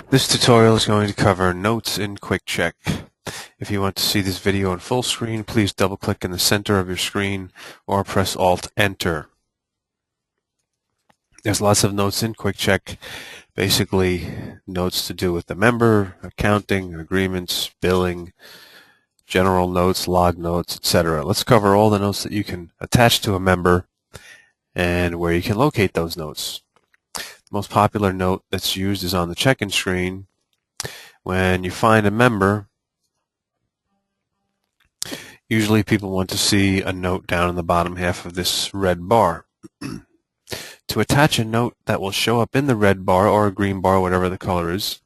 This tutorial is going to cover notes in QuikCheK. If you want to see this video in full screen, please double-click in the center of your screen or press Alt-Enter. There's lots of notes in QuikCheK, basically notes to do with the member, accounting, agreements, billing, general notes, log notes, etc. Let's cover all the notes that you can attach to a member and where you can locate those notes. The most popular note that's used is on the check-in screen. When you find a member, usually people want to see a note down in the bottom half of this red bar. To attach a note that will show up in the red bar or a green bar, whatever the color is,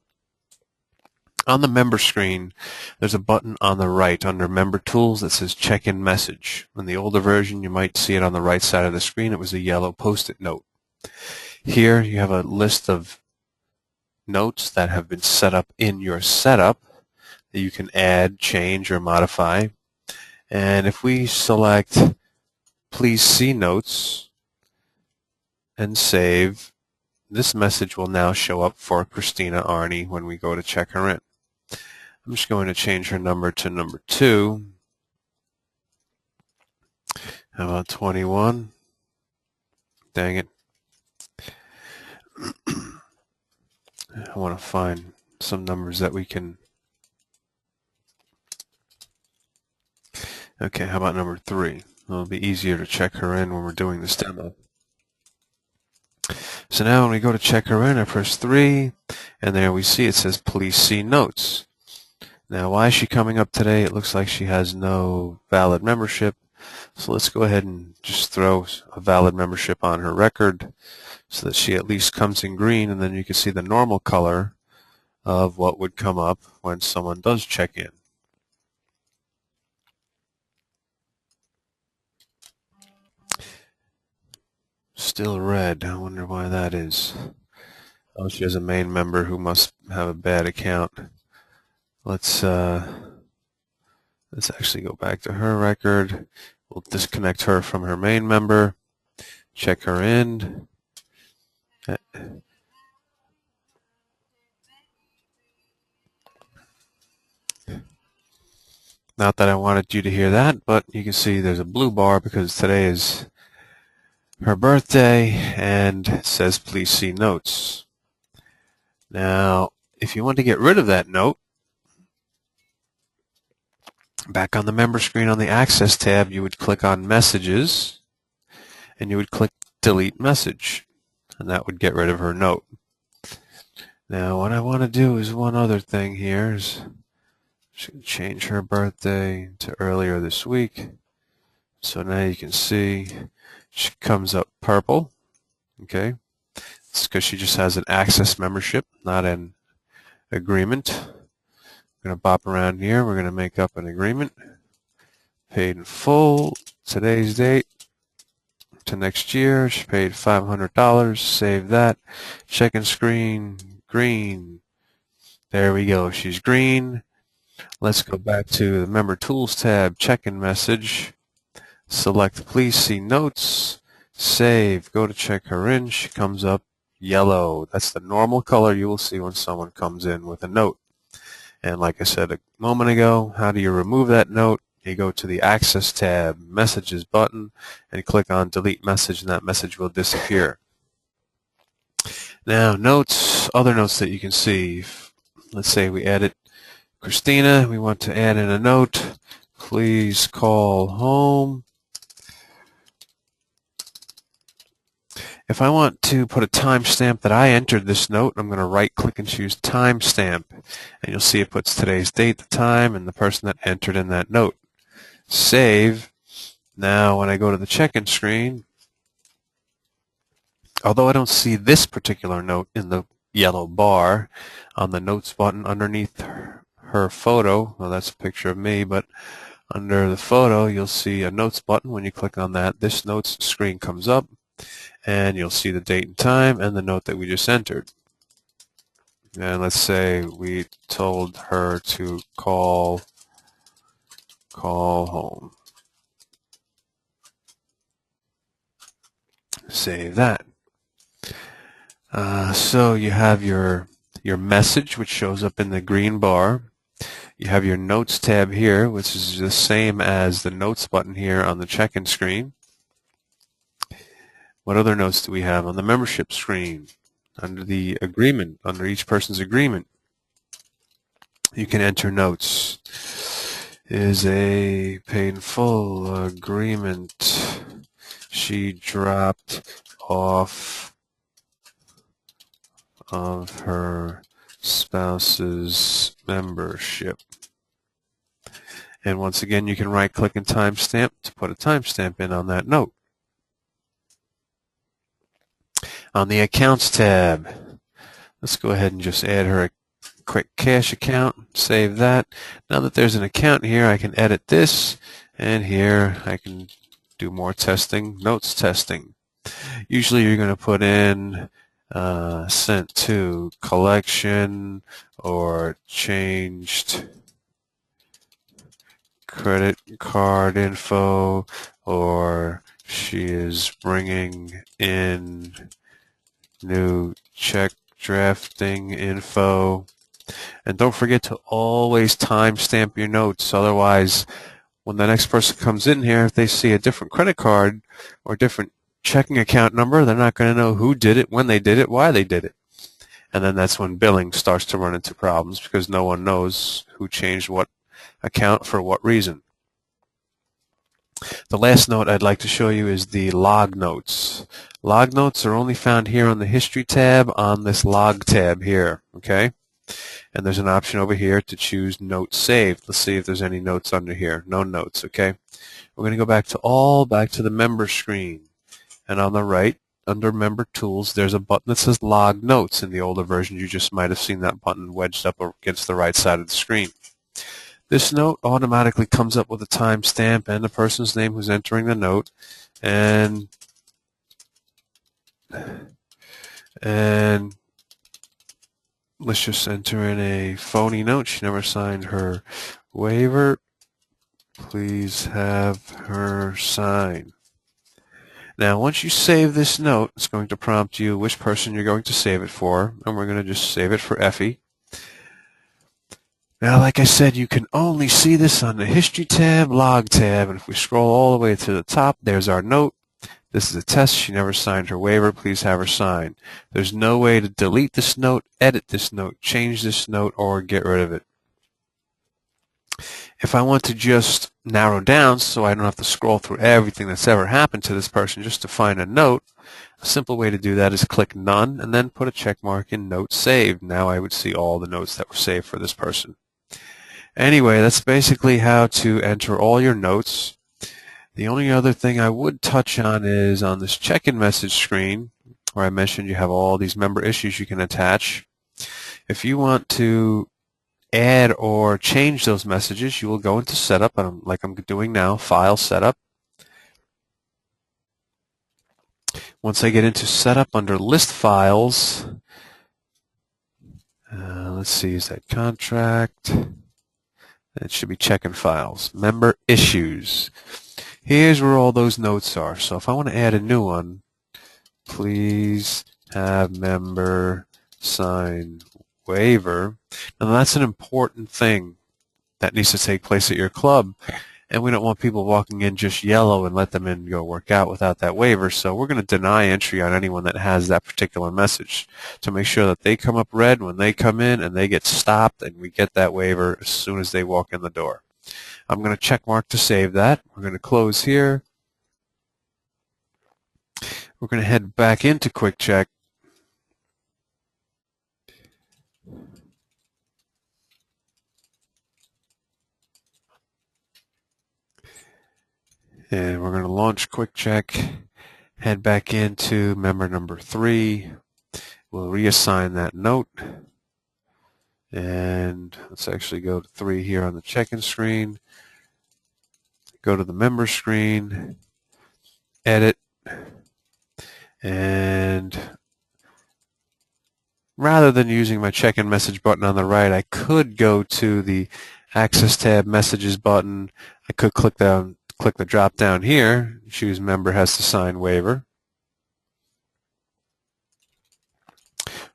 on the member screen, there's a button on the right under Member Tools that says Check-in Message. In the older version, you might see it on the right side of the screen. It was a yellow Post-it note. Here you have a list of notes that have been set up in your setup that you can add, change, or modify. And if we select Please See Notes and save, this message will now show up for Christina Arnie when we go to check her in. I'm just going to change her number to number 2. How about 21? Dang it. I want to find some numbers that we can... Okay, how about number 3? It'll be easier to check her in when we're doing this demo. So now when we go to check her in, I press 3, and there we see it says Please See Notes. Now why is she coming up today? It looks like she has no valid membership. So let's go ahead and just throw a valid membership on her record so that she at least comes in green, and then you can see the normal color of what would come up when someone does check in. Still red. I wonder why that is. Oh, she has a main member who must have a bad account. Let's actually go back to her record. We'll disconnect her from her main member. Check her in. Not that I wanted you to hear that, but you can see there's a blue bar because today is her birthday and it says Please See Notes. Now, if you want to get rid of that note, back on the member screen on the Access tab, you would click on Messages and you would click Delete Message, and that would get rid of her note. Now, what I want to do is one other thing here. Change her birthday to earlier this week. So now you can see she comes up purple. Okay, it's because she just has an Access membership, not an agreement. We're going to bop around here. We're going to make up an agreement. Paid in full. Today's date to next year. She paid $500. Save that. Check-in screen. Green. There we go. She's green. Let's go back to the Member Tools tab. Check-in message. Select Please See Notes. Save. Go to check her in. She comes up yellow. That's the normal color you will see when someone comes in with a note. And like I said a moment ago, how do you remove that note? You go to the Access tab, Messages button, and click on Delete Message, and that message will disappear. Now, notes, other notes that you can see. Let's say we added Christina. We want to add in a note. Please call home. If I want to put a timestamp that I entered this note, I'm going to right-click and choose Timestamp. And you'll see it puts today's date, the time, and the person that entered in that note. Save. Now, when I go to the check-in screen, although I don't see this particular note in the yellow bar, on the Notes button underneath her photo, well, that's a picture of me, but under the photo, you'll see a Notes button. When you click on that, this Notes screen comes up, and you'll see the date and time and the note that we just entered. And let's say we told her to call home. Save that. So you have your your message, which shows up in the green bar. You have your Notes tab here, which is the same as the Notes button here on the check-in screen. What other notes do we have on the membership screen? Under the agreement, under each person's agreement, you can enter notes. Is a painful agreement. She dropped off of her spouse's membership. And once again, you can right-click and timestamp to put a timestamp in on that note. On the Accounts tab, let's go ahead and just add her a QuikCheK account, save that. Now that there's an account here, I can edit this, and here I can do more testing, notes testing. Usually you're going to put in sent to collection or changed credit card info, or she is bringing in new check drafting info. And don't forget to always timestamp your notes. Otherwise, when the next person comes in here, if they see a different credit card or different checking account number, they're not going to know who did it, when they did it, why they did it. And then that's when billing starts to run into problems because no one knows who changed what account for what reason. The last note I'd like to show you is the log notes. Log notes are only found here on the History tab on this Log tab here, okay? And there's an option over here to choose Notes Saved. Let's see if there's any notes under here. No notes, okay? We're going to go back to the Member screen. And on the right, under Member Tools, there's a button that says Log Notes. In the older version, you just might have seen that button wedged up against the right side of the screen. This note automatically comes up with a timestamp and the person's name who's entering the note. And let's just enter in a phony note. She never signed her waiver. Please have her sign. Now, once you save this note, it's going to prompt you which person you're going to save it for, and we're going to just save it for Effie. Now, like I said, you can only see this on the History tab, Log tab, and if we scroll all the way to the top, there's our note. This is a test. She never signed her waiver. Please have her sign. There's no way to delete this note, edit this note, change this note, or get rid of it. If I want to just narrow down so I don't have to scroll through everything that's ever happened to this person just to find a note, a simple way to do that is click None and then put a check mark in Note Saved. Now I would see all the notes that were saved for this person. Anyway, that's basically how to enter all your notes. The only other thing I would touch on is on this check-in message screen where I mentioned you have all these member issues you can attach. If you want to add or change those messages, you will go into Setup, like I'm doing now, File, Setup. Once I get into Setup under List Files, let's see, is that Contract? It should be Check-in Files. Member Issues. Here's where all those notes are. So if I want to add a new one, please have member sign waiver. Now that's an important thing that needs to take place at your club, and we don't want people walking in just yellow and let them in and go work out without that waiver. So we're going to deny entry on anyone that has that particular message to make sure that they come up red when they come in and they get stopped and we get that waiver as soon as they walk in the door. I'm going to check mark to save that. We're going to close here. We're going to head back into QuikCheK. And we're going to launch QuikCheK, head back into member number 3. We'll reassign that note. And let's actually go to 3 here on the check-in screen. Go to the member screen, edit, and rather than using my check-in message button on the right, I could go to the Access tab Messages button. I could click the drop down here, choose member has to sign waiver.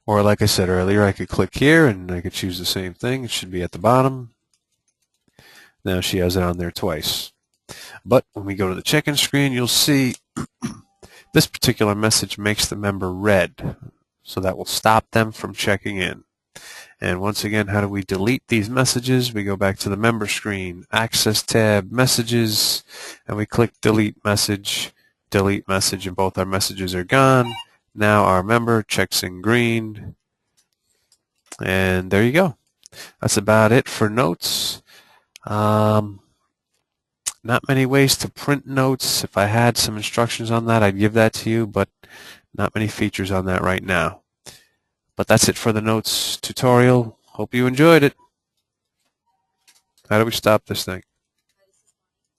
Or like I said earlier, I could click here and I could choose the same thing. It should be at the bottom. Now she has it on there twice. But when we go to the check-in screen, you'll see this particular message makes the member red. So that will stop them from checking in. And once again, how do we delete these messages? We go back to the member screen, Access tab, Messages, and we click Delete Message, and both our messages are gone. Now our member checks in green. And there you go. That's about it for notes. Not many ways to print notes. If I had some instructions on that, I'd give that to you, but not many features on that right now. But that's it for the notes tutorial. Hope you enjoyed it. How do we stop this thing?